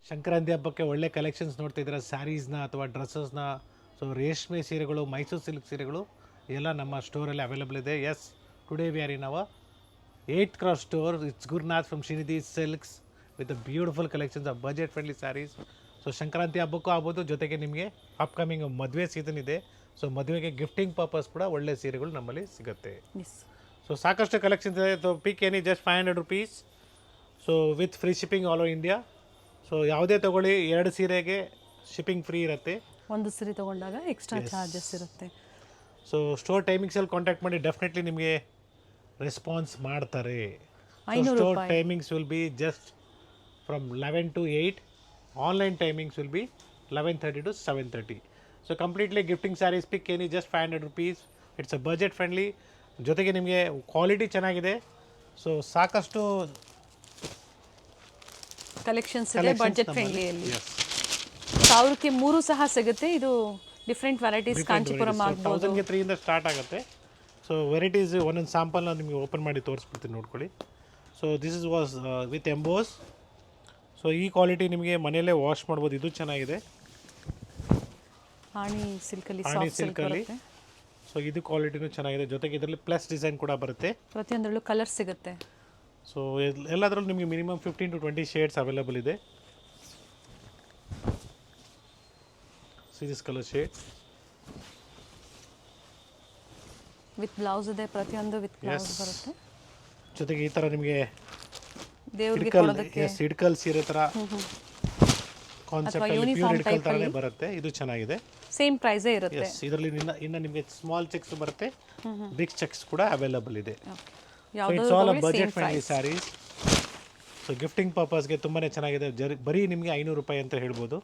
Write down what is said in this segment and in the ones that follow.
ಸಂಕ್ರಾಂತಿ ಹಬ್ಬಕ್ಕೆ ಒಳ್ಳೆ ಕಲೆಕ್ಷನ್ಸ್ ನೋಡ್ತಾ ಇದ್ದೀರಾ, ಸ್ಯಾರೀಸ್ನ ಅಥವಾ ಡ್ರೆಸ್ಸಸ್ನ. ಸೊ ರೇಷ್ಮೆ ಸೀರೆಗಳು, ಮೈಸೂರು ಸಿಲ್ಕ್ ಸೀರೆಗಳು ಎಲ್ಲ ನಮ್ಮ ಸ್ಟೋರಲ್ಲಿ ಅವೈಲೇಬಲ್ ಇದೆ. Yes, today we are in our 8th Cross store. It's Gurnath from Srinidhi Silks with the beautiful collections of budget friendly sarees. So Sankranti ಹಬ್ಬಕ್ಕೂ ಆಗ್ಬೋದು, ಜೊತೆಗೆ ನಿಮಗೆ ಅಪ್ಕಮಿಂಗ್ ಮದುವೆ ಸೀಸನ್ ಇದೆ. ಸೊ ಮದುವೆಗೆ ಗಿಫ್ಟಿಂಗ್ ಪರ್ಪಸ್ ಕೂಡ ಒಳ್ಳೆ ಸೀರೆಗಳು ನಮ್ಮಲ್ಲಿ ಸಿಗುತ್ತೆ. ಸೊ ಸಾಕಷ್ಟು ಕಲೆಕ್ಷನ್ಸ್ ಇದೆ. So pick any just 500 rupees. So with free shipping all over India. So ಯಾವುದೇ ತೊಗೊಳ್ಳಿ 2 ಸೀರೆಗೆ ಶಿಪ್ಪಿಂಗ್ ಫ್ರೀ ಇರುತ್ತೆ. ಒಂದು ಸೀರೆ ತೊಗೊಂಡಾಗ ಎಕ್ಸ್ಟ್ರಾ ಚಾರ್ಜಸ್ ಇರುತ್ತೆ. ಸೊ ಸ್ಟೋರ್ ಟೈಮಿಂಗ್ಸಲ್ಲಿ ಕಾಂಟ್ಯಾಕ್ಟ್ ಮಾಡಿ, ಡೆಫಿನೆಟ್ಲಿ ನಿಮಗೆ ರೆಸ್ಪಾನ್ಸ್ ಮಾಡ್ತಾರೆ. Store timings will be just from 11 to 8. Online timings will be 11:30 to 7:30. So completely gifting sarees, pick any just 500 rupees. It's a budget friendly, ಜೊತೆಗೆ ನಿಮಗೆ quality ಚೆನ್ನಾಗಿದೆ. So ಸಾಕಷ್ಟು collections ಇದೆ budget ಫ್ರೆಂಡ್ಲಿಯಲ್ಲಿ. 1000ಕ್ಕೆ 3 ಸಹ ಸಿಗುತ್ತೆ. ಇದು ಡಿಫ್ರೆಂಟ್ ವೆರೈಟೀಸ್, ಕಾಂಚೀಪುರಂ ಆಗ್ಬೋದು. 1000ಗೆ 3 ಇಂದ ಸ್ಟಾರ್ಟ್ ಆಗುತ್ತೆ. ಸೊ ವೆರೈಟೀಸ್ ಒಂದೊಂದು ಸ್ಯಾಂಪಲ್ನ ನಿಮಗೆ ಓಪನ್ ಮಾಡಿ ತೋರಿಸ್ಬಿಡ್ತೀನಿ, ನೋಡ್ಕೊಳ್ಳಿ. So this is was with emboss. So ಈ ಕ್ವಾಲಿಟಿ ನಿಮಗೆ ಮನೆಯಲ್ಲೇ ವಾಶ್ ಮಾಡ್ಬೋದು. ಇದು ಚೆನ್ನಾಗಿದೆ, ಆಣಿ ಸಿಲ್ಕಲ್ಲಿ, ಆಣಿ ಸಿಲ್ಕಲ್ಲಿ. ಸೊ ಇದು ಕ್ವಾಲಿಟಿನೂ ಚೆನ್ನಾಗಿದೆ, ಜೊತೆಗೆ ಇದರಲ್ಲಿ ಪ್ಲಸ್ ಡಿಸೈನ್ ಕೂಡ ಬರುತ್ತೆ. ಪ್ರತಿಯೊಂದರಲ್ಲೂ ಕಲರ್ ಸಿಗುತ್ತೆ. ಸೊ ಎಲ್ಲದರಲ್ಲೂ ನಿಮಗೆ ಮಿನಿಮಮ್ 15 to 20 ಶೇಡ್ಸ್ ಅವೈಲೇಬಲ್ ಇದೆ. See this colour shade with blouse ಇದೆ, ಪ್ರತಿಯೊಂದು ವಿತ್ ಬ್ಲೌಸ್ ಬರುತ್ತೆ. ಜೊತೆಗೆ ಈ ಥರ ನಿಮಗೆ ದೇವರಿಗೆ ಕೊಡೋದಕ್ಕೆ ಇಡ್ಕಲ್ ಸೀರೆ ಥರ ಕಾನ್ಸೆಪ್ಟ್ ಪ್ಯೂರ್ ಇಡ್ಕಲ್ ಥರನೇ ಬರುತ್ತೆ. ಇದು ಚೆನ್ನಾಗಿದೆ, ಸೇಮ್ ಪ್ರೈಸೇ ಇರುತ್ತೆ. ಇದರಲ್ಲಿ ಇನ್ನು ನಿಮಗೆ ಸ್ಮಾಲ್ ಚೆಕ್ಸ್ ಬರುತ್ತೆ, ಬಿಗ್ ಚೆಕ್ಸ್ ಕೂಡ ಅವೈಲೇಬಲ್ ಇದೆ. ಯಾವುದೋ budget friendly sarees. So gifting ಪರ್ಪಸ್ಗೆ ತುಂಬಾ ಚೆನ್ನಾಗಿದೆ. ಬರೀ ನಿಮಗೆ 500 ರೂಪಾಯಿ ಅಂತ ಹೇಳ್ಬೋದು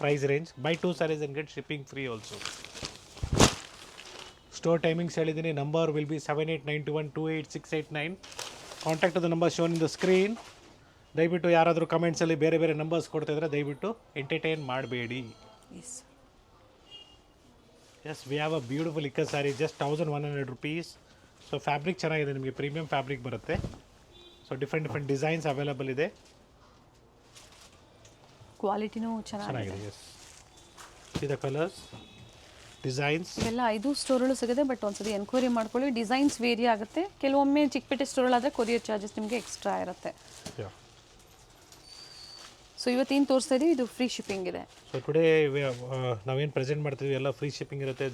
price range. Buy 2 sarees and get shipping free also. Store timings ಹೇಳಿದ್ದೀನಿ. Number will be 7892128689. Contact the number shown in the screen. ದಯವಿಟ್ಟು ಯಾರಾದರೂ ಕಮೆಂಟ್ಸಲ್ಲಿ ಬೇರೆ ಬೇರೆ ನಂಬರ್ಸ್ ಕೊಡ್ತಾಯಿದ್ರೆ ದಯವಿಟ್ಟು ಎಂಟರ್ಟೈನ್ ಮಾಡಬೇಡಿ. Yes, we have a beautiful ಇಕ್ಕ saree, just 1100 rupees. So fabric ಚೆನ್ನಾಗಿದೆ, ನಿಮಗೆ ಪ್ರೀಮಿಯಂ ಫ್ಯಾಬ್ರಿಕ್ ಬರುತ್ತೆ. ಸೊ ಡಿಫ್ರೆಂಟ್ ಡಿಸೈನ್ಸ್ ಅವೈಲೇಬಲ್ ಇದೆ. ಕ್ವಾಲಿಟಿನೂ ಚೆನ್ನಾಗಿದೆ. ಎಸ್, ದ ಕಲರ್ಸ್, ಡಿಸೈನ್ಸ್ ಇವೆಲ್ಲ 5 ಸ್ಟೋರಲ್ಲೂ ಸಿಗುತ್ತೆ. ಬಟ್ ಒಂದ್ಸತಿ ಎನ್ಕ್ವೈರಿ ಮಾಡ್ಕೊಳ್ಳಿ. ಡಿಸೈನ್ಸ್ ವೇರಿ ಆಗುತ್ತೆ. ಕೆಲವೊಮ್ಮೆ ಚಿಕ್ಕಪೇಟೆ ಸ್ಟೋರಲ್ಲಾದರೆ ಕೊರಿಯರ್ ಚಾರ್ಜಸ್ ನಿಮಗೆ ಎಕ್ಸ್ಟ್ರಾ ಇರುತ್ತೆ. ಸೊ ಇವತ್ತೇನು ತೋರಿಸ್ತಾ ಇದೀವಿ, ಇದು ಫ್ರೀ ಶಿಪ್ಪಿಂಗ್ ಇದೆ. ಸೊ ಟುಡೇ ನಾವೇನು ಪ್ರೆಸೆಂಟ್ ಮಾಡ್ತೀವಿ ಎಲ್ಲ ಫ್ರೀ ಶಿಪ್ಪಿಂಗ್ ಇರುತ್ತೆ.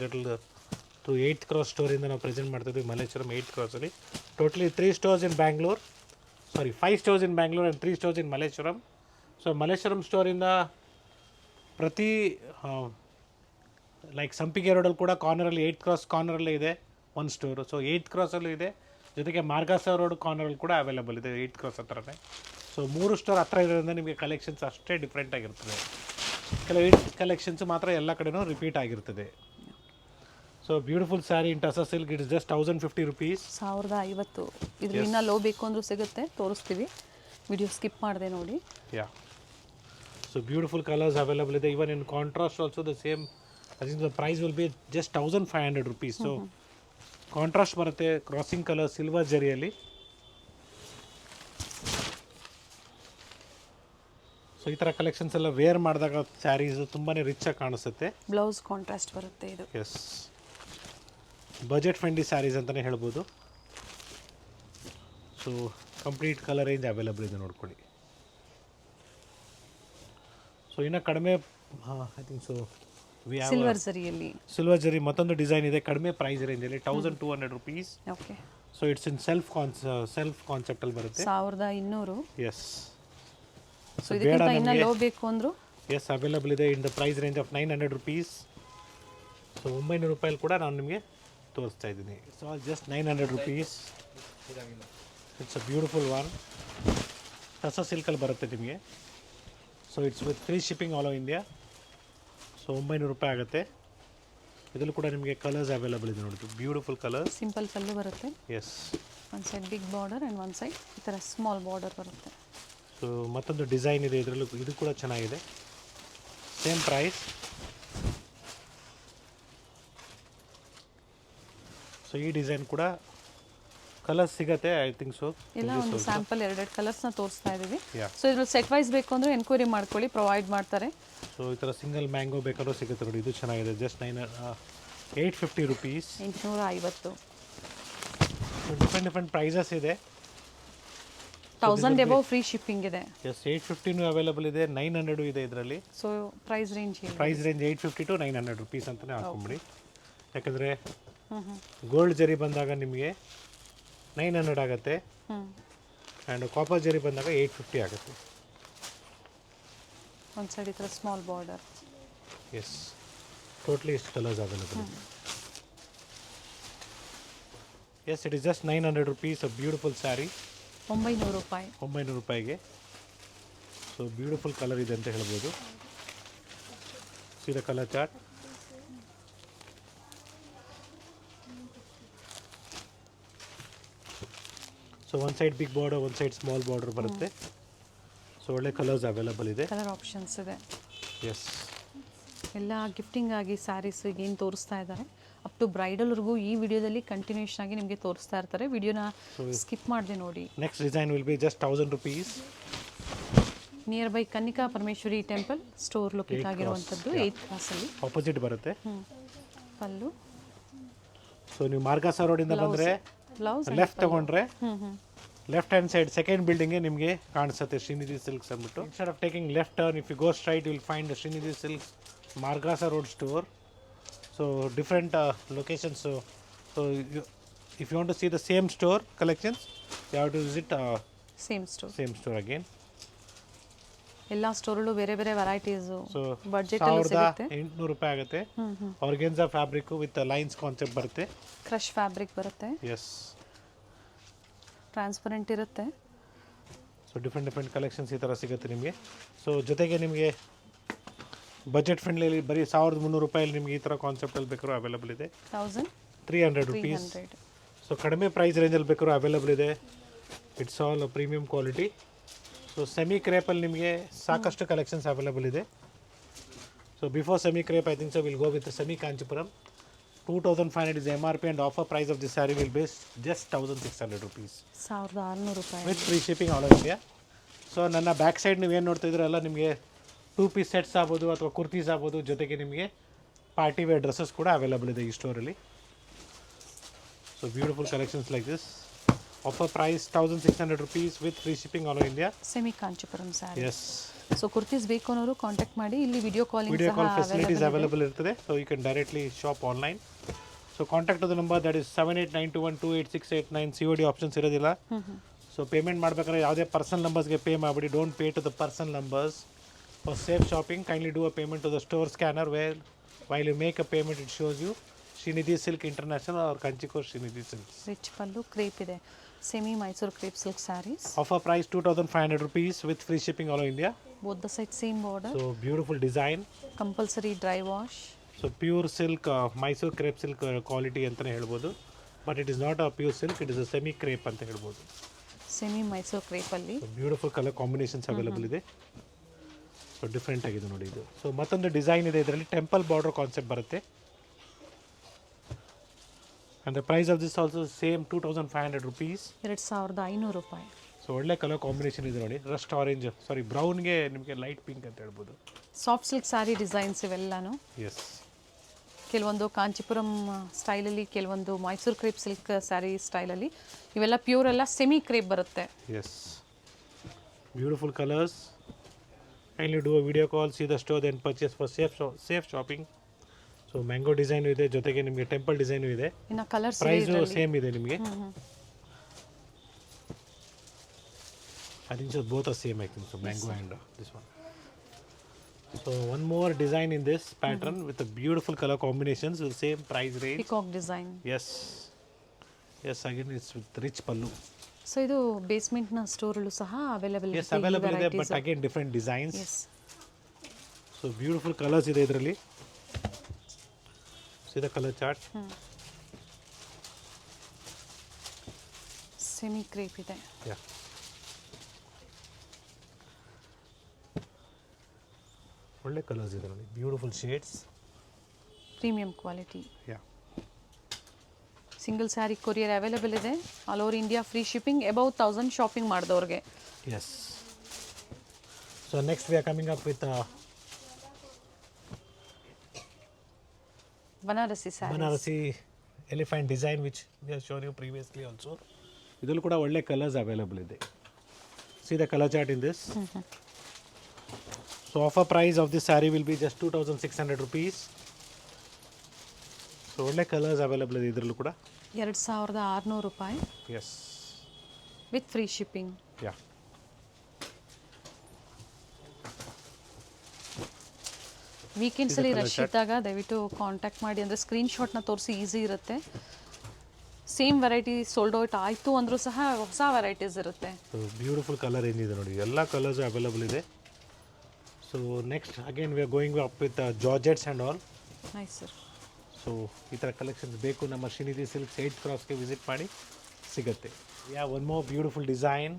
ಥ್ರೂ 8th Cross ಸ್ಟೋರಿಂದ ನಾವು ಪ್ರೆಸೆಂಟ್ ಮಾಡ್ತಿದ್ವಿ ಮಲ್ಲೇಶ್ವರಂ 8th Crossಲ್ಲಿ. Totally 3 stores in Bangalore, 5 stores in Bangalore and 3 stores in Malleshwaram. So Malleshwaram ಸ್ಟೋರಿಂದ ಪ್ರತಿ ಲೈಕ್ ಸಂಪಿಗೆ ರೋಡಲ್ಲಿ ಕೂಡ ಕಾರ್ನರಲ್ಲಿ 8th Cross ಕಾರ್ನರಲ್ಲೇ ಇದೆ ಒಂದು ಸ್ಟೋರು. ಸೊ 8th Crossಲ್ಲೂ ಇದೆ, ಜೊತೆಗೆ ಮಾರ್ಗಾಸ ರೋಡ್ ಕಾರ್ನರಲ್ಲಿ ಕೂಡ ಅವೈಲೇಬಲ್ ಇದೆ 8th Cross ಹತ್ರನೇ. ಸೊ 3 ಸ್ಟೋರ್ ಹತ್ರ ಇರೋದ್ರಿಂದ ನಿಮಗೆ ಕಲೆಕ್ಷನ್ಸ್ ಅಷ್ಟೇ ಡಿಫ್ರೆಂಟ್ ಆಗಿರ್ತದೆ. ಕೆಲವು ಕಲೆಕ್ಷನ್ಸ್ ಮಾತ್ರ ಎಲ್ಲ ಕಡೆನೂ ರಿಪೀಟ್ ಆಗಿರ್ತದೆ. So beautiful saree in Tussar silk, it is just 1050 rupees. 1050. ಇದರಿಂದ ಲೋ ಬೇಕು ಅಂದರೂ ಸಿಗುತ್ತೆ, ತೋರಿಸ್ತೀವಿ. ವಿಡಿಯೋ ಸ್ಕಿಪ್ ಮಾಡಿದೆ ನೋಡಿ. Yeah, so beautiful colours available ಇದೆ. Even in contrast also the same. I think the price will be just 1500 rupees. So contrast ಬರುತ್ತೆ, crossing colour silver ಜರಿಯಲ್ಲಿ. ಸೊ ಈ ಥರ ಕಲೆಕ್ಷನ್ಸ್ ಎಲ್ಲ ವೇರ್ ಮಾಡಿದಾಗ ಸ್ಯಾರೀಸ್ ತುಂಬಾ ರಿಚ್ ಆಗಿ ಕಾಣಿಸುತ್ತೆ. ಬ್ಲೌಸ್ ಕಾಂಟ್ರಾಸ್ಟ್ ಬರುತ್ತೆ ಇದು. ಎಸ್, ಬಜೆಟ್ ಫ್ರೆಂಡ್ಲಿ ಸ್ಯಾರೀಸ್ ಅಂತಲೇ ಹೇಳ್ಬೋದು. So complete colour range available ಇದೆ, ನೋಡ್ಕೊಳ್ಳಿ. ಸೊ ಇನ್ನು ಕಡಿಮೆ, ಐ ಥಿಂಕ್ ಸೊ ಸಿಲ್ವರ್ ಜರಿಯಲ್ಲಿ, ಸಿಲ್ವರ್ ಜರಿ ಮತ್ತೊಂದು ಡಿಸೈನ್ ಇದೆ ಕಡಿಮೆ ಪ್ರೈಸ್ ರೇಂಜಲ್ಲಿ, 1200 rupees. Okay. So it's in self ಕಾನ್ಸೆಪ್ಟಲ್ಲಿ ಬರುತ್ತೆ. 1200. ಎಸ್. ಸೊ ಇದಕ್ಕಿಂತ ಇನ್ನೂ ಲೋ ಬೇಕು ಅಂದ್ರು ಎಸ್ ಅವೈಲೇಬಲ್ ಇದೆ in the price range of 900 rupees. So 900 ರೂಪಾಯಿ ಕೂಡ ನಾನು ನಿಮಗೆ ತೋರಿಸ್ತಾ ಇದ್ದೀನಿ. So just 900 rupees. It's a beautiful one. Tussar ಸಿಲ್ಕಲ್ಲಿ ಬರುತ್ತೆ ನಿಮಗೆ. So it's with free shipping all over India. So 900 ರೂಪಾಯಿ ಆಗುತ್ತೆ. ಇದರಲ್ಲೂ ಕೂಡ ನಿಮಗೆ ಕಲರ್ಸ್ ಅವೈಲೇಬಲ್ ಇದೆ, ನೋಡಿ. ಬ್ಯೂಟಿಫುಲ್ ಕಲರ್ಸ್, ಸಿಂಪಲ್ ಪಲ್ಲು ಬರುತ್ತೆ. ಎಸ್, ಒಂದು ಸೈಡ್ ಬಿಗ್ ಬಾರ್ಡರ್ ಆ್ಯಂಡ್ ಒಂದು ಸೈಡ್ ಈ ಥರ ಸ್ಮಾಲ್ ಬಾರ್ಡರ್ ಬರುತ್ತೆ. ಸೊ ಮತ್ತೊಂದು ಡಿಸೈನ್ ಇದೆ ಇದರಲ್ಲೂ, ಇದು ಕೂಡ ಚೆನ್ನಾಗಿದೆ. Same price. ಸೊ ಈ ಡಿಸೈನ್ ಕೂಡ ಕಲರ್ಸ್ ಸಿಗತ್ತೆ ಐ ಥಿಂಕ್ ಸೊ. ಎಲ್ಲ ಒಂದು ಸ್ಯಾಂಪಲ್ ಎರಡೆರಡು ಕಲರ್ಸ್ನ ತೋರಿಸ್ತಾ ಇದ್ದೀವಿ. Yeah. ಸೊ ಇದ್ರಲ್ಲಿ ಸೆಟ್ ವೈಸ್ ಬೇಕು ಅಂದರೆ ಎನ್ಕ್ವೈರಿ ಮಾಡ್ಕೊಳ್ಳಿ, ಪ್ರೊವೈಡ್ ಮಾಡ್ತಾರೆ. ಸೊ ಈ ಥರ ಸಿಂಗಲ್ ಮ್ಯಾಂಗೋ ಬೇಕಾದ್ರೂ ಸಿಗುತ್ತೆ ನೋಡಿ. ಇದು ಚೆನ್ನಾಗಿದೆ, just 850 rupees. 850. Different different prices ಇದೆ. 1000 ಎಬವ್ ಫ್ರೀ ಶಿಪ್ಪಿಂಗ್ ಇದೆ. ಎಸ್ 850 ಅವೈಲಬಲ್ ಇದೆ, 900 ಇದೆ ಇದರಲ್ಲಿ. So price range price range 850 to 900 rupees ಅಂತಲೇ ಹಾಕೊಂಬಿಡಿ. ಯಾಕಂದರೆ ಗೋಲ್ಡ್ ಜರಿ ಬಂದಾಗ ನಿಮಗೆ 900 ಆಗುತ್ತೆ, ಆ್ಯಂಡ್ ಕಾಪರ್ ಜರಿ ಬಂದಾಗ 850 ಆಗುತ್ತೆ. ಒಂದು ಸೈಡ್ ಈ ಥರ ಸ್ಮಾಲ್ ಬಾರ್ಡರ್. ಎಸ್ ಟೋಟ್ಲಿ ಇಷ್ಟು colours available. Yes it is just 900 rupees. A beautiful saree. 900 ರೂಪಾಯಿ. 900 ರೂಪಾಯಿಗೆ. ಸೊ ಬ್ಯೂಟಿಫುಲ್ ಕಲರ್ ಇದೆ ಅಂತ ಹೇಳ್ಬೋದು. ಸೀದಾ ಕಲರ್ ಚಾರ್ಟ್. ಸೊ ಒಂದು ಸೈಡ್ ಬಿಗ್ ಬಾರ್ಡರ್, ಒಂದು ಸೈಡ್ ಸ್ಮಾಲ್ ಬಾರ್ಡರ್ ಬರುತ್ತೆ. ಸೊ ಒಳ್ಳೆ ಕಲರ್ಸ್ ಅವೈಲಬಲ್ ಇದೆ, ಕಲರ್ ಆಪ್ಷನ್ಸ್ ಇದೆ. ಎಸ್ ಎಲ್ಲ ಗಿಫ್ಟಿಂಗ್ ಆಗಿ ಸ್ಯಾರೀಸ್ ಏನು ತೋರಿಸ್ತಾ ಇದ್ದಾರೆ, ಅಪ್ ಟು ಬ್ರೈಡಲ್ವರೆಗೂ ಈ ವಿಡಿಯೋದಲ್ಲಿ ಕಂಟಿನ್ಯೂಷನ್ ಆಗಿ ನಿಮಗೆ ತೋರಿಸ್ತಾ ಇರ್ತಾರೆ. ವಿಡಿಯೋನ ಸ್ಕಿಪ್ ಮಾಡದೆ ನೋಡಿ. Next design will be just 1000 rupees. Near by Kannika Parameshwari temple store locate ಆಗಿರುವಂಥದ್ದು 8th ಕ್ಲಾಸಲ್ಲಿ. ಆಪೋಸಿಟ್ ಬರುತ್ತೆ ಪಲ್ಲು. ಸೊ ನೀವು ಮಾರ್ಗಾಸ ರೋಡಿಂದ ಬಂದರೆ ಬ್ಲೌಸ್ ಲೆಫ್ಟ್ ತಗೊಂಡ್ರೆ ಲೆಫ್ಟ್ ಹ್ಯಾಂಡ್ ಸೈಡ್ ಸೆಕೆಂಡ್ ಬಿಲ್ಡಿಂಗ್ಗೆ ನಿಮಗೆ ಕಾಣಿಸುತ್ತೆ ಶ್ರೀನಿಧಿ ಸಿಲ್ಕ್ಸ್ ಅಂದ್ಬಿಟ್ಟು. Instead of taking left turn, if you go straight will find Srinidhi silks Margosa road store. So different locations. So if you want to see the same store collections you have to visit same store again. ಎಲ್ಲ ಸ್ಟೋರಲ್ಲೂ ಬೇರೆ ಬೇರೆ varieties. So budget ಅಲ್ಲಿ ಸಿಗುತ್ತೆ. 1800 ರೂಪಾಯಿ ಆಗುತ್ತೆ. Organza fabric with lines concept ಬರುತ್ತೆ. Crush fabric ಬರುತ್ತೆ. ಎಸ್ ಟ್ರಾನ್ಸ್ಪರೆಂಟ್ ಇರುತ್ತೆ. ಸೊ ಡಿಫ್ರೆಂಟ್ ಕಲೆಕ್ಷನ್ಸ್ ಈ ಥರ ಸಿಗುತ್ತೆ ನಿಮಗೆ. ಸೊ ಜೊತೆಗೆ ನಿಮಗೆ ಬಜೆಟ್ ಫ್ರೆಂಡ್ಲಿ ಬರೀ 1300 ರೂಪಾಯಲ್ಲಿ ನಿಮಗೆ ಈ ಥರ ಕಾನ್ಸೆಪ್ಟಲ್ಲಿ ಬೇಕಾದ್ರೂ ಅವೈಲಬಲ್ ಇದೆ. 1300 ರುಪೀಸ್. ಸೊ ಕಡಿಮೆ ಪ್ರೈಸ್ ರೇಂಜಲ್ಲಿ ಬೇಕಾದ್ರೂ ಅವೈಲಬಲ್ ಇದೆ. It's all premium quality. So semi ಕ್ರೇಪಲ್ಲಿ ನಿಮಗೆ ಸಾಕಷ್ಟು ಕಲೆಕ್ಷನ್ಸ್ ಅವೈಲಬಲ್ ಇದೆ. So before semi crepe I think so will go with semi Kanchipuram. 2500 is MRP and offer price of this saree will be just 1600 rupees. 1600 ರೂಪಾಯಿ with free shipping all over India. So ನನ್ನ back side ನೀವೇನು ನೋಡ್ತಾ ಇದ್ದೀರಲ್ಲ, ನಿಮಗೆ 2 piece sets ಆಗ್ಬೋದು ಅಥವಾ ಕುರ್ತೀಸ್ ಆಗ್ಬೋದು, ಜೊತೆಗೆ ನಿಮಗೆ ಪಾರ್ಟಿ ವೇರ್ ಡ್ರೆಸ್ಸಸ್ ಕೂಡ ಅವೈಲಬಲ್ ಇದೆ ಈ ಸ್ಟೋರಲ್ಲಿ. So beautiful collections like this. Offer price 1600 rupees with free shipping all over India. Semi Kanchipuram saree. Yes. So kurtis ಬೇಕು ಅನ್ನೋರು ಕಾಂಟ್ಯಾಕ್ಟ್ ಮಾಡಿ. ಇಲ್ಲಿ ವಿಡಿಯೋ ಕಾಲ್ ಫೆಸಿಲಿಟೀಸ್ ಅವೈಲಬಲ್ ಇರ್ತದೆ. So you can directly shop online. So contact the number that is 7892128689. COD options ಇರೋದಿಲ್ಲ. So payment ಮಾಡಬೇಕಾದ್ರೆ ಯಾವುದೇ personal ನಂಬರ್ಸ್ಗೆ pay ಮಾಡಿಬಿಡಿ. Don't pay to the personal numbers. For safe shopping kindly do a payment to the store scanner where while you make a payment it shows you Srinidhi silk international or ಕಂಚಿಕೋರ್ Srinidhi silk. Rich pallu crepe ಇದೆ. Semi Mysuru crepe silk sarees. Offer price 2500 rupees with free shipping all over India. Both the side same border. So beautiful design. Compulsory dry wash. So pure silk, Mysore crepe silk quality ಅಂತಲೇ ಹೇಳ್ಬೋದು. But it is not a pure silk, it is a semi crepe ಅಂತ ಹೇಳ್ಬೋದು. Semi Mysuru crepe ಅಲ್ಲಿ beautiful colour combinations available ಇದೆ. So different ಆಗಿದೆ ನೋಡಿ ಇದು. So ಮತ್ತೊಂದು ಡಿಸೈನ್ ಇದೆ ಇದರಲ್ಲಿ, ಟೆಂಪಲ್ ಬಾರ್ಡರ್ ಕಾನ್ಸೆಪ್ಟ್ ಬರುತ್ತೆ. And the price of this also same 2500 rupees. 2500 ರೂಪಾಯಿ. ಸೊ ಒಳ್ಳೆ ಕಲರ್ ಕಾಂಬಿನೇಷನ್ ಇದೆ ನೋಡಿ. ರಸ್ಟ್ ಆರೆಂಜ್, ಸಾರಿ ಬ್ರೌನ್ಗೆ ನಿಮಗೆ ಲೈಟ್ ಪಿಂಕ್ ಅಂತ ಹೇಳ್ಬೋದು. ಸಾಫ್ಟ್ ಸಿಲ್ಕ್ ಸ್ಯಾರಿ ಡಿಸೈನ್ಸ್ ಇವೆಲ್ಲನೂ. ಎಸ್. ಕೆಲವೊಂದು ಕಾಂಚಿಪುರಂ ಸ್ಟೈಲಲ್ಲಿ, ಕೆಲವೊಂದು ಮೈಸೂರು ಕ್ರೇಪ್ ಸಿಲ್ಕ್ ಸ್ಯಾರಿ ಸ್ಟೈಲಲ್ಲಿ. ಇವೆಲ್ಲ ಪ್ಯೂರ್ ಎಲ್ಲ ಸೆಮಿ ಕ್ರೇಪ್ ಬರುತ್ತೆ. Yes. Beautiful colours. Kindly do a video call, see the store, then purchase for safe shopping. So mango design ಇದೆ, ಜೊತೆಗೆ ನಿಮಗೆ ಟೆಂಪಲ್ ಡಿಸೈನು ಇದೆ. ಇನ್ನು ಕಲರ್ಸ್ ಪ್ರೈಸು ಸೇಮ್ ಇದೆ ನಿಮಗೆ. I think so both are same, I think so, mango and this one. So one more design in this pattern with the beautiful color combinations with same price range. Peacock design. Yes. Yes, again it's with rich pallu. So ಇದು ಬೇಸ್ಮೆಂಟ್ನ ಸ್ಟೋರಲ್ಲೂ ಸಹ available ಇದೆ. Yes, available ಇದೆ, but again different designs. Yes. So beautiful colors ಇದೆ ಇದರಲ್ಲಿ. See the color chart. ಸೆಮಿ ಕ್ರೇಪ್ ಇದೆ. Yeah. ಒಳ್ಳೆ ಕಲರ್ಸ್ ಇದೆ ನೋಡಿ, beautiful shades, premium quality. Yeah. Single saree courier available ಇದೆ. All over India free shipping. Above 1000 shopping ಮಾಡಿದವ್ರಿಗೆ. Yes. So next we are coming up with Banarasi saree. Banarasi elephant design which we have shown you previously also. ಇದರಲ್ಲೂ ಕೂಡ ಒಳ್ಳೆ colours available ಇದೆ. See the colour chart in this. So offer price of this saree will be just 2600 rupees. So ಒಳ್ಳೆ colours available ಇದೆ ಇದರಲ್ಲೂ ಕೂಡ. 2600 ರೂಪಾಯಿ yes, with free shipping. Yeah. ವೀಕೆಂಡ್ಸಲ್ಲಿ ರಶ್ ಇದ್ದಾಗ ದಯವಿಟ್ಟು ಕಾಂಟ್ಯಾಕ್ಟ್ ಮಾಡಿ, ಅಂದರೆ ಸ್ಕ್ರೀನ್ಶಾಟ್ನ ತೋರಿಸಿ, ಈಸಿ ಇರುತ್ತೆ. ಸೇಮ್ ವೆರೈಟಿ ಸೋಲ್ಡ್ ಔಟ್ ಆಯಿತು ಅಂದರೂ ಸಹ ಹೊಸ ವೆರೈಟೀಸ್ ಇರುತ್ತೆ. ಸೊ ಬ್ಯೂಟಿಫುಲ್ ಕಲರ್ ಏನಿದೆ ನೋಡಿ, ಎಲ್ಲ ಕಲರ್ಸ್ ಅವೈಲೇಬಲ್ ಇದೆ. So next again we are going up with georgettes and all. Nice sir. So ಈ ಥರ ಕಲೆಕ್ಷನ್ಸ್ ಬೇಕು ನಮ್ಮ ಶ್ರೀನಿಧಿ ಸಿಲ್ಕ್ಸ್ 8th ಕ್ರಾಸ್ಗೆ ವಿಸಿಟ್ ಮಾಡಿ, ಸಿಗುತ್ತೆ. Yeah, one more beautiful design.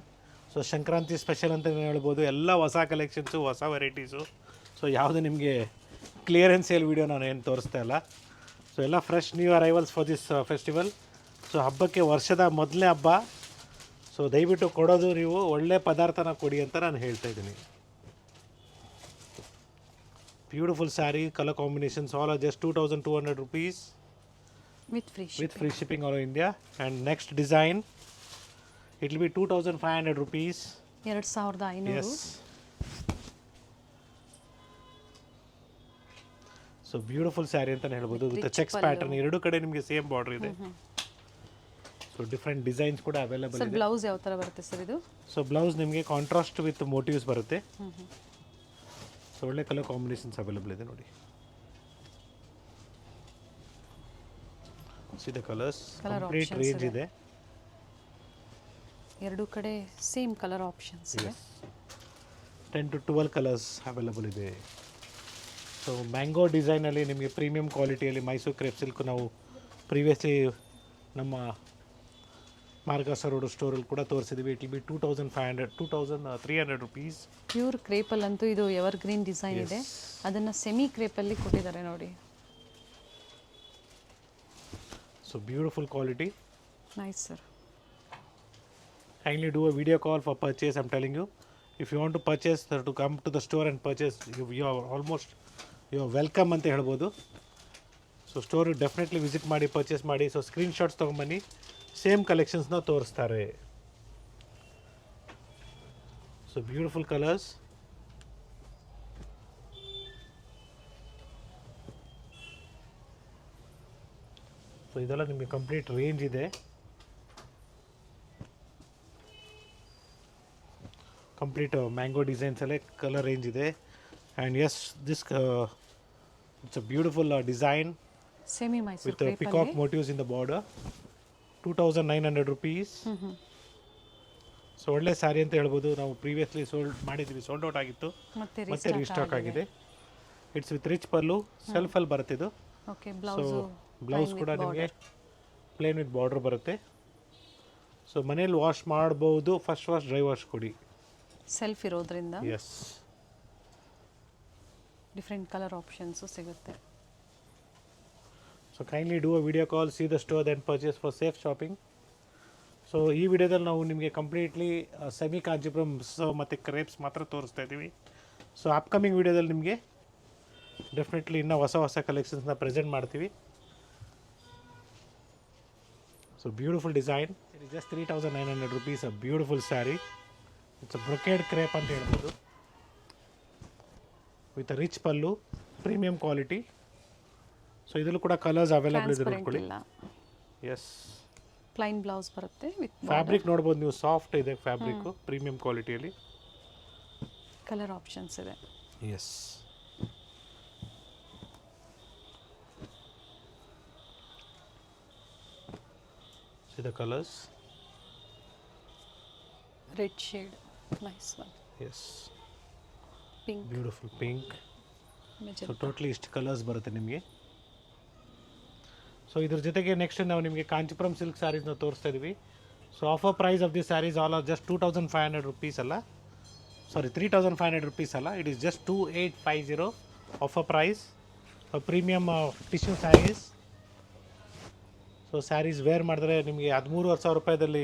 So Sankranti special ಅಂತ ಹೇಳ್ಬೋದು. ಎಲ್ಲ ಹೊಸ ಕಲೆಕ್ಷನ್ಸು, ಹೊಸ ವೆರೈಟೀಸು. ಸೊ ಯಾವುದು ನಿಮಗೆ ಕ್ಲಿಯರೆನ್ಸ್ ಸೇಲ್ ವೀಡಿಯೋ ನಾನು ಏನು ತೋರಿಸ್ತಾ ಇಲ್ಲ. ಸೊ ಎಲ್ಲ fresh new arrivals for this festival. So ಹಬ್ಬಕ್ಕೆ ವರ್ಷದ ಮೊದಲನೇ ಹಬ್ಬ. ಸೊ ದಯವಿಟ್ಟು ಕೊಡೋದು ನೀವು ಒಳ್ಳೆ ಪದಾರ್ಥನ ಕೊಡಿ ಅಂತ ನಾನು ಹೇಳ್ತಾ ಇದ್ದೀನಿ. Beautiful sari, colour combinations all are just 2200 rupees with free with free shipping all over India. And next design, it will be 2500 rupees. 2500. Yes. So beautiful sari ಅಂತಲೇ ಹೇಳ್ಬೋದು. ವಿತ್ ಚೆಕ್ಸ್ ಪ್ಯಾಟರ್ನ್, ಎರಡು ಕಡೆ ನಿಮಗೆ ಸೇಮ್ ಬಾರ್ಡರ್ ಇದೆ. ಸೊ ಡಿಫ್ರೆಂಟ್ ಡಿಸೈನ್ಸ್ ಕೂಡ available sir ಇದೆ. Blouse ಯಾವ ಥರ ಬರುತ್ತೆ ಸರ್ ಇದು? ಸೊ ಬ್ಲೌಸ್ ನಿಮಗೆ ಕಾಂಟ್ರಾಸ್ಟ್ ವಿತ್ ಮೋಟಿವ್ಸ್ ಬರುತ್ತೆ. ಸೊ ಒಳ್ಳೆ ಕಲರ್ ಕಾಂಬಿನೇಷನ್ಸ್ ಅವೈಲೇಬಲ್ ಇದೆ ನೋಡಿ. C the colours, complete range ಇದೆ. ಎರಡು ಕಡೆ ಸೇಮ್ ಕಲರ್ ಆಪ್ಷನ್ಸ್ ಇದೆ. 10 to 12 ಕಲರ್ಸ್ ಅವೈಲೇಬಲ್ ಇದೆ. ಸೊ ಮ್ಯಾಂಗೋ ಡಿಸೈನಲ್ಲಿ ನಿಮಗೆ ಪ್ರೀಮಿಯಂ ಕ್ವಾಲಿಟಿಯಲ್ಲಿ ಮೈಸೂರು ಕ್ರೇಪ್ ಸಿಲ್ಕ್ ನಾವು ಪ್ರೀವಿಯಸ್ಲಿ ನಮ್ಮ ಮಾರ್ಗಾಸ ರೋಡ್ ಸ್ಟೋರಲ್ಲಿ ಕೂಡ ತೋರಿಸಿದ್ವಿ. It will be 2300 rupees. Pure ಕ್ರೇಪಲ್ಲಂತೂ ಇದು ಎವರ್ ಗ್ರೀನ್ ಡಿಸೈನ್ ಇದೆ. ಅದನ್ನು ಸೆಮಿ ಕ್ರೇಪಲ್ಲಿ ಕೊಟ್ಟಿದ್ದಾರೆ ನೋಡಿ. So beautiful quality. Nice sir. Kindly do a video call for purchase. I'm telling you, if you want to purchase, to come to the store and purchase, you are almost, you are welcome ಅಂತ ಹೇಳ್ಬೋದು. So store definitely visit ಮಾಡಿ, purchase ಮಾಡಿ. So screenshots ತೊಗೊಂಬನ್ನಿ, same ಕಲೆಕ್ಷನ್ಸ್ನ ತೋರಿಸ್ತಾರೆ. So beautiful colours. So ಇದೆಲ್ಲ ನಿಮಗೆ complete range ಇದೆ. ಕಂಪ್ಲೀಟ್ ಮ್ಯಾಂಗೋ ಡಿಸೈನ್ಸಲ್ಲೇ ಕಲರ್ ರೇಂಜ್ ಇದೆ. And yes, this it's a beautiful design semi Mysuru with peacock motifs in the border. 2900 rupees. So ಒಳ್ಳೆ ಸ್ಯಾರಿ ಅಂತ ಹೇಳ್ಬೋದು. ನಾವು ಪ್ರೀವಿಯಸ್ಲಿ ಮಾಡಿದ್ವಿ, ಸೋಲ್ಡ್ ಔಟ್ ಆಗಿತ್ತು, ಮತ್ತೆ ರೀಸ್ಟಾಕ್ ಆಗಿದೆ. ಇಟ್ಸ್ ವಿತ್ ರಿಚ್ ಪರ್ಲು, ಸೆಲ್ಫಲ್ಲಿ ಬರುತ್ತೆ ಇದು. ಸೊ ಬ್ಲೌಸ್ ಕೂಡ ನಿಮಗೆ ಪ್ಲೇನ್ ವಿತ್ ಬಾರ್ಡರ್ ಬರುತ್ತೆ. ಸೊ ಮನೇಲಿ ವಾಶ್ ಮಾಡ್ಬೋದು. ಫಸ್ಟ್ ವಾಶ್, ಡ್ರೈ ವಾಶ್ ಕೊಡಿ. ಸೆಲ್ಫ್ ಇರೋದ್ರಿಂದ ಎಸ್, ಡಿಫ್ರೆಂಟ್ ಕಲರ್ ಆಪ್ಷನ್ಸು ಸಿಗುತ್ತೆ. So kindly do a video call, see the store, then purchase for safe shopping. So ಈ ವಿಡಿಯೋದಲ್ಲಿ ನಾವು ನಿಮಗೆ ಕಂಪ್ಲೀಟ್ಲಿ ಸೆಮಿ ಕಾಂಚಿಪುರಮ್ಸ್ ಮತ್ತು ಕ್ರೇಪ್ಸ್ ಮಾತ್ರ ತೋರಿಸ್ತಾ ಇದ್ದೀವಿ. ಸೊ ಅಪ್ಕಮಿಂಗ್ ವಿಡಿಯೋದಲ್ಲಿ ನಿಮಗೆ ಡೆಫಿನೆಟ್ಲಿ ಇನ್ನೂ ಹೊಸ ಹೊಸ ಕಲೆಕ್ಷನ್ಸ್ನ ಪ್ರೆಸೆಂಟ್ ಮಾಡ್ತೀವಿ. So beautiful design. It is just 3900 rupees, a beautiful saree. It's a brocade crepe ಅಂತ ಹೇಳ್ಬೋದು, with rich pallu, premium quality. So ಇದರಲ್ಲೂ ಕೂಡ ಕಲರ್ಸ್ ಅವೈಲೇಬಲ್ ಇದೆ ನೋಡ್ಕೊಳ್ಳಿ. ಎಸ್, ಪ್ಲೈನ್ ಬ್ಲೌಸ್ ಬರುತ್ತೆ ವಿತ್ ಫ್ಯಾಬ್ರಿಕ್ ನೋಡ್ಬೋದು ನೀವು, ಸಾಫ್ಟ್ ಇದೆ ಫ್ಯಾಬ್ರಿಕ್, ಪ್ರೀಮಿಯಂ ಕ್ವಾಲಿಟಿಯಲ್ಲಿ. ಕಲರ್ ಆಪ್ಷನ್ಸ್ ಇದೆ. Yes, see the colors. Red shade, nice one. Yes, pink, beautiful pink. So magenta. Totally ಇಷ್ಟು ಕಲರ್ಸ್ ಬರುತ್ತೆ ನಿಮಗೆ. ಸೊ ಇದ್ರ ಜೊತೆಗೆ ನೆಕ್ಸ್ಟ್ ನಾವು ನಿಮಗೆ ಕಾಂಚಿಪುರಂ ಸಿಲ್ಕ್ ಸ್ಯಾರೀಸ್ನ ತೋರಿಸ್ತಾ ಇದ್ದೀವಿ. So offer price of the sarees all are just 2500 rupees ಅಲ್ಲ, ಸಾರಿ 3500 rupees ಅಲ್ಲ, it is just 2850 offer price. Premium tissue sarees. So sarees wear ಮಾಡಿದ್ರೆ ನಿಮಗೆ 13,500 ರೂಪಾಯಿದಲ್ಲಿ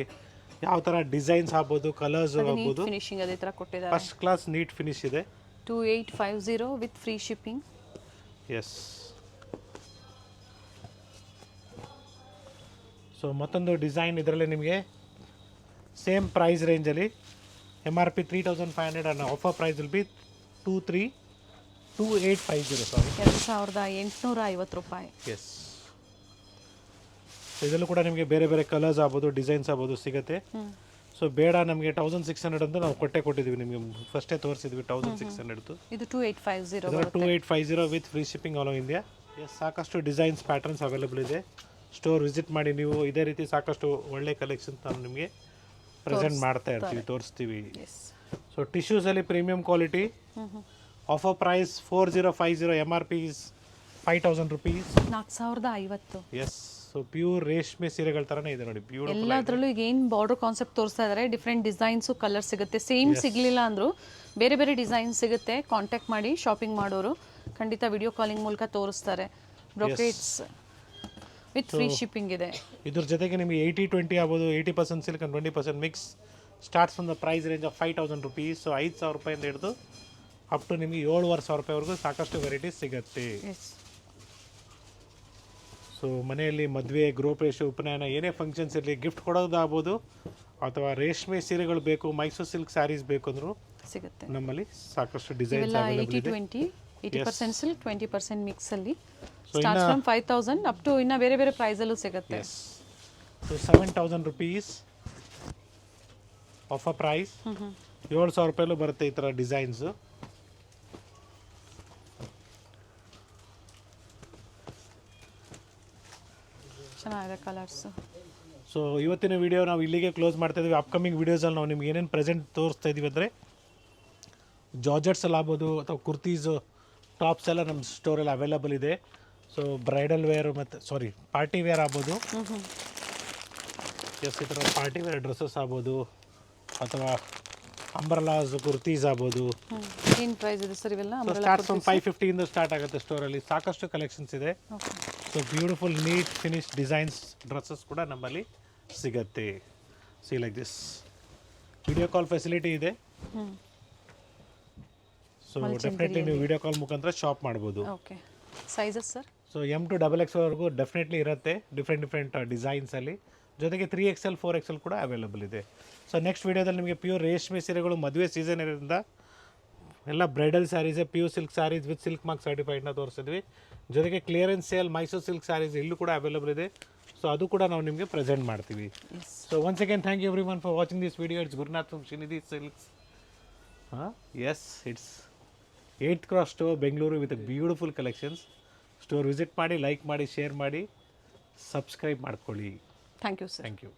ಯಾವ ಥರ ಡಿಸೈನ್ಸ್ ಆಗ್ಬೋದು, ಕಲರ್ಸ್ ಆಗ್ಬೋದು, ಫಿನಿಶಿಂಗ್ ಅದೇ ಥರ ಕೊಟ್ಟಿದ್ದಾರೆ. ಫಸ್ಟ್ ಕ್ಲಾಸ್ ನೀಟ್ ಫಿನಿಶ್ ಇದೆ. 2850 with free shipping. Yes. So ಮತ್ತೊಂದು ಡಿಸೈನ್ ಇದರಲ್ಲಿ ನಿಮಗೆ ಸೇಮ್ ಪ್ರೈಸ್ ರೇಂಜಲ್ಲಿ MRP 3,500 and offer price will be 2850 sorry 2850 ರೂಪಾಯಿ. ಎಸ್. ಇದರಲ್ಲೂ ಕೂಡ ನಿಮಗೆ ಬೇರೆ ಬೇರೆ ಕಲರ್ಸ್ ಆಗ್ಬೋದು, ಡಿಸೈನ್ಸ್ ಆಗ್ಬೋದು ಸಿಗುತ್ತೆ. ಸೊ ಬೇಡ ನಮಗೆ 1600 ಅಂತ ನಾವು ಕೊಟ್ಟಿದ್ದೀವಿ ನಿಮಗೆ, ಫಸ್ಟೇ ತೋರಿಸಿದ್ವಿ 1600. ಇದು 2850 2850 with free shipping all over India. Yes, ಸಾಕಷ್ಟು ಡಿಸೈನ್ಸ್ ಪ್ಯಾಟರ್ನ್ಸ್ ಅವೈಲೇಬಲ್ ಇದೆ. ಸ್ಟೋರ್ ವಿಸಿಟ್ ಮಾಡಿ, ನೀವು ಇದೇ ರೀತಿ ಸಾಕಷ್ಟು ಒಳ್ಳೆ ಕಲೆಕ್ಷನ್ಸ್ ನಾವು ನಿಮಗೆ ಪ್ರೆಸೆಂಟ್ ಮಾಡ್ತಾ ಇರ್ತೀವಿ, ತೋರಿಸ್ತೀವಿ. ಸೊ ಟಿಶ್ಯೂಸಲ್ಲಿ premium quality, offer price 4050, MRP is 5000 rupees. 4050. Yes. So pure ರೇಷ್ಮೆ ಸೀರೆಗಳ ಥರನೇ ಇದೆ ನೋಡಿ, ಪ್ಯೂರ್. ಎಲ್ಲದರಲ್ಲೂ ಈಗ ಏನು ಬಾರ್ಡರ್ ಕಾನ್ಸೆಪ್ಟ್ ತೋರಿಸ್ತಾ ಇದ್ದಾರೆ, ಡಿಫ್ರೆಂಟ್ ಡಿಸೈನ್ಸು ಕಲರ್ ಸಿಗುತ್ತೆ. ಸೇಮ್ ಸಿಗಲಿಲ್ಲ ಅಂದರೂ ಬೇರೆ ಬೇರೆ ಡಿಸೈನ್ ಸಿಗುತ್ತೆ. ಕಾಂಟ್ಯಾಕ್ಟ್ ಮಾಡಿ ಶಾಪಿಂಗ್ ಮಾಡೋರು ಖಂಡಿತ ವಿಡಿಯೋ ಕಾಲಿಂಗ್ ಮೂಲಕ ತೋರಿಸ್ತಾರೆ. ಬ್ರೊಕೇಟ್ಸ್ ವಿತ್ ಫ್ರೀ ಶಿಪ್ಪಿಂಗ್ ಇದೆ. ಇದ್ರ ಜೊತೆಗೆ ನಿಮಗೆ 80-20 ಆಗ್ಬೋದು, 80% silk and 20% mix. Starts from the price range of 5000 rupees. So 5000 ರೂಪಾಯಿಂದ ಹಿಡಿದು ಅಪ್ ಟು ನಿಮಗೆ 7500 ರೂಪಾಯಿವರೆಗೂ ಸಾಕಷ್ಟು ವೆರೈಟೀಸ್ ಸಿಗುತ್ತೆ. ಸೊ ಮನೆಯಲ್ಲಿ ಮದುವೆ, ಗೃಹಪ್ರವೇಶ, ಉಪನಯನ, ಏನೇ ಫಂಕ್ಷನ್ಸ್ ಇರಲಿ, ಗಿಫ್ಟ್ ಕೊಡೋದಾಗ್ಬೋದು, ಅಥವಾ ರೇಷ್ಮೆ ಸೀರೆಗಳು ಬೇಕು, ಮೈಸೂರು ಸಿಲ್ಕ್ ಸ್ಯಾರೀಸ್ ಬೇಕು ಅಂದರೂ ಸಿಗುತ್ತೆ. ನಮ್ಮಲ್ಲಿ ಸಾಕಷ್ಟು ಡಿಸೈನ್ಸ್ ಅವೈಲೇಬಲ್ ಇದೆ. 80% ಸಿಲ್ಕ್, 20% ಮಿಕ್ಸ್ ಅಲ್ಲಿ ಸ್ಟಾರ್ಟ್ ಫ್ರಮ್ 5000 ಅಪ್ ಟು ಇನ್ನ ಬೇರೆ ಬೇರೆ ಪ್ರೈಸ್ ಅಲ್ಲೂ ಸಿಗುತ್ತೆ. So 7000 rupees offer price. 7000 ರೂಪಾಯಲ್ಲೂ ಬರುತ್ತೆ ಈ ಥರ ಡಿಸೈನ್ಸು. ಚೆನ್ನಾಗಿದೆ ಕಲರ್ಸ್. ಸೊ ಇವತ್ತಿನ ವಿಡಿಯೋ ನಾವು ಇಲ್ಲಿಗೆ ಕ್ಲೋಸ್ ಮಾಡ್ತಾ ಇದ್ದೀವಿ. ಅಪ್ಕಮಿಂಗ್ ವೀಡಿಯೋಸಲ್ಲಿ ನಾವು ನಿಮ್ಗೆ ಏನೇನು ಪ್ರೆಸೆಂಟ್ ತೋರಿಸ್ತಾ ಇದ್ದೀವಿ ಅಂದರೆ, ಜಾರ್ಜೆಟ್ಸಲ್ಲಿ ಆಗ್ಬೋದು ಅಥವಾ ಕುರ್ತೀಸು, ಟಾಪ್ಸ್ ಎಲ್ಲ ನಮ್ಮ ಸ್ಟೋರಲ್ಲಿ ಅವೈಲೇಬಲ್ ಇದೆ. ಸೊ ಬ್ರೈಡಲ್ ವೇರ್ ಮತ್ತು ಪಾರ್ಟಿ ವೇರ್ ಆಗ್ಬೋದು. ಎಸ್, ಈ ಥರ ಪಾರ್ಟಿ ವೇರ್ ಡ್ರೆಸ್ಸಸ್ ಆಗ್ಬೋದು, ಅಥವಾ ಅಂಬ್ರಲಾಸ್ ಕುರ್ತೀಸ್ ಆಗ್ಬೋದು. ಏನು ಪ್ರೈಸ್ ಇದೆ ಸರ್ ಇವೆಲ್ಲ? ಸ್ಟಾರ್ಟ್ ಫ್ರಮ್ 550 ಇಂದ ಸ್ಟಾರ್ಟ್ ಆಗುತ್ತೆ ಸ್ಟೋರಲ್ಲಿ. ಸಾಕಷ್ಟು ಕಲೆಕ್ಷನ್ಸ್ ಇದೆ. So beautiful neat finish designs dresses ಕೂಡ ನಮ್ಮಲ್ಲಿ ಸಿಗುತ್ತೆ. See like this. Video call facility ಇದೆ. ಸೊ ಡೆಫಿನೆಟ್ಲಿ ನೀವು ವಿಡಿಯೋ ಕಾಲ್ ಮುಖಾಂತರ ಶಾಪ್ ಮಾಡ್ಬೋದು. Okay. Sizes sir? So M to XXL ವರೆಗೂ ಡೆಫಿನೆಟ್ಲಿ ಇರುತ್ತೆ, ಡಿಫ್ರೆಂಟ್ ಡಿಸೈನ್ಸಲ್ಲಿ. ಜೊತೆಗೆ 3XL 4XL ಕೂಡ ಅವೈಲೇಬಲ್ ಇದೆ. ಸೊ ನೆಕ್ಸ್ಟ್ ವೀಡಿಯೋದಲ್ಲಿ ನಿಮಗೆ ಪ್ಯೂರ್ ರೇಷ್ಮೆ ಸೀರೆಗಳು, ಮದುವೆ ಸೀಸನ್ ಇರೋದ್ರಿಂದ ಎಲ್ಲ ಬ್ರೈಡಲ್ ಸ್ಯಾರೀಸೇ, pure silk sarees with silk mark ಸರ್ಟಿಫೈಡ್ನ ತೋರಿಸಿದ್ವಿ. ಜೊತೆಗೆ clearance sale Mysore silk sarees ಇಲ್ಲೂ ಕೂಡ ಅವೈಲೇಬಲ್ ಇದೆ. ಸೊ ಅದು ಕೂಡ ನಾವು ನಿಮಗೆ ಪ್ರೆಸೆಂಟ್ ಮಾಡ್ತೀವಿ. So once again thank you every one for watching this video. It's Gurunath from Srinidhi Silks. Yes, it's 8th Cross store Bengaluru with beautiful collections. Store visit ಮಾಡಿ, like ಮಾಡಿ, ಶೇರ್ ಮಾಡಿ, ಸಬ್ಸ್ಕ್ರೈಬ್ ಮಾಡ್ಕೊಳ್ಳಿ. Thank you sir. Thank you.